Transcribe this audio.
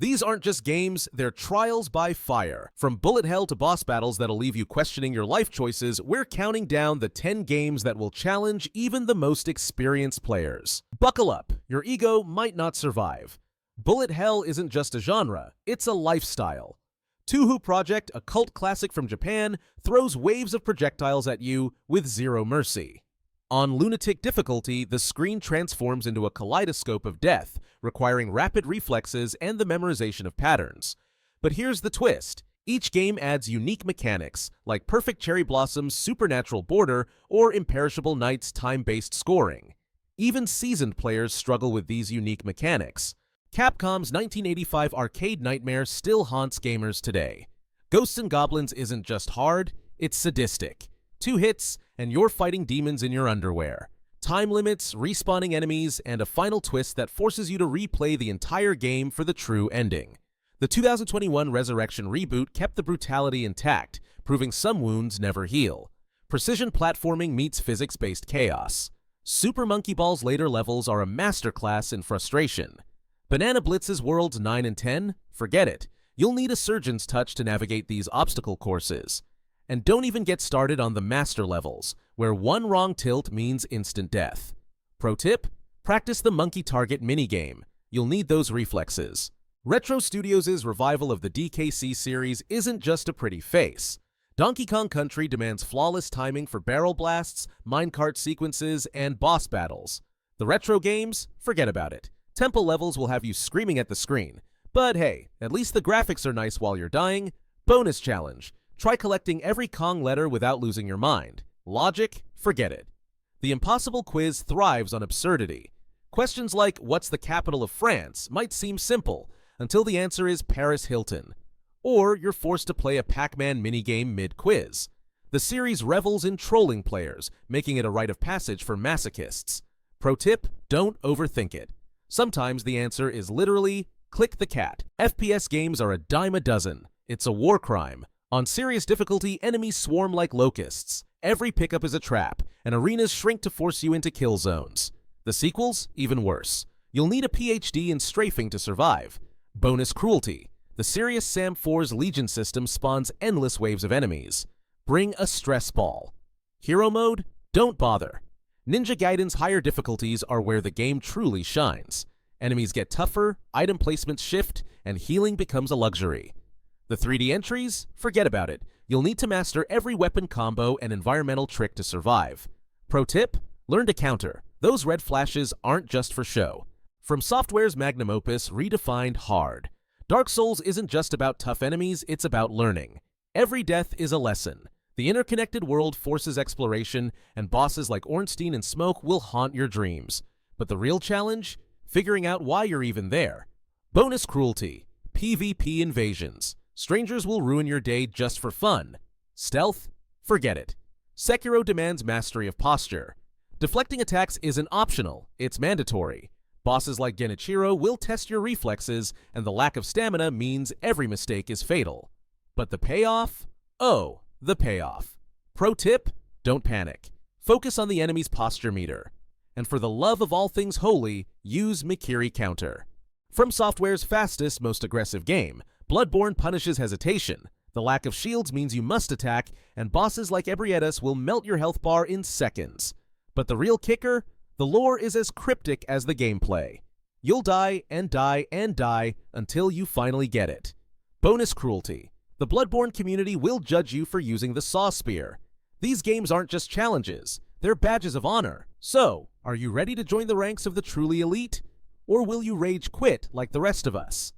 These aren't just games, they're trials by fire. From bullet hell to boss battles that'll leave you questioning your life choices, we're counting down the 10 games that will challenge even the most experienced players. Buckle up, your ego might not survive. Bullet hell isn't just a genre, it's a lifestyle. Touhou Project, a cult classic from Japan, throws waves of projectiles at you with zero mercy. On lunatic difficulty, the screen transforms into a kaleidoscope of death, requiring rapid reflexes and the memorization of patterns. But here's the twist. Each game adds unique mechanics, like Perfect Cherry Blossom's supernatural border or Imperishable Night's time-based scoring. Even seasoned players struggle with these unique mechanics. Capcom's 1985 arcade nightmare still haunts gamers today. Ghosts and Goblins isn't just hard, it's sadistic. 2 hits, and you're fighting demons in your underwear. Time limits, respawning enemies, and a final twist that forces you to replay the entire game for the true ending. The 2021 Resurrection reboot kept the brutality intact, proving some wounds never heal. Precision platforming meets physics-based chaos. Super Monkey Ball's later levels are a masterclass in frustration. Banana Blitz's Worlds 9 and 10? Forget it. You'll need a surgeon's touch to navigate these obstacle courses. And don't even get started on the master levels, where one wrong tilt means instant death. Pro tip? Practice the monkey target minigame. You'll need those reflexes. Retro Studios' revival of the DKC series isn't just a pretty face. Donkey Kong Country demands flawless timing for barrel blasts, minecart sequences, and boss battles. The retro games? Forget about it. Temple levels will have you screaming at the screen. But hey, at least the graphics are nice while you're dying. Bonus challenge. Try collecting every Kong letter without losing your mind. Logic? Forget it. The Impossible Quiz thrives on absurdity. Questions like, what's the capital of France, might seem simple, until the answer is Paris Hilton. Or you're forced to play a Pac-Man minigame mid-quiz. The series revels in trolling players, making it a rite of passage for masochists. Pro tip, don't overthink it. Sometimes the answer is literally, click the cat. FPS games are a dime a dozen. It's a war crime. On serious difficulty, enemies swarm like locusts. Every pickup is a trap, and arenas shrink to force you into kill zones. The sequels? Even worse. You'll need a PhD in strafing to survive. Bonus cruelty. The Serious Sam 4's Legion system spawns endless waves of enemies. Bring a stress ball. Hero mode? Don't bother. Ninja Gaiden's higher difficulties are where the game truly shines. Enemies get tougher, item placements shift, and healing becomes a luxury. The 3D entries? Forget about it. You'll need to master every weapon combo and environmental trick to survive. Pro tip? Learn to counter. Those red flashes aren't just for show. From Software's magnum opus, redefined hard. Dark Souls isn't just about tough enemies, it's about learning. Every death is a lesson. The interconnected world forces exploration, and bosses like Ornstein and Smoke will haunt your dreams. But the real challenge? Figuring out why you're even there. Bonus cruelty. PvP invasions. Strangers will ruin your day just for fun. Stealth? Forget it. Sekiro demands mastery of posture. Deflecting attacks isn't optional, it's mandatory. Bosses like Genichiro will test your reflexes, and the lack of stamina means every mistake is fatal. But the payoff? Oh, the payoff. Pro tip? Don't panic. Focus on the enemy's posture meter. And for the love of all things holy, use Mikiri Counter. From Software's fastest, most aggressive game, Bloodborne punishes hesitation. The lack of shields means you must attack, and bosses like Ebrietas will melt your health bar in seconds. But the real kicker? The lore is as cryptic as the gameplay. You'll die and die and die until you finally get it. Bonus cruelty. The Bloodborne community will judge you for using the Saw Spear. These games aren't just challenges, they're badges of honor. So, are you ready to join the ranks of the truly elite? Or will you rage quit like the rest of us?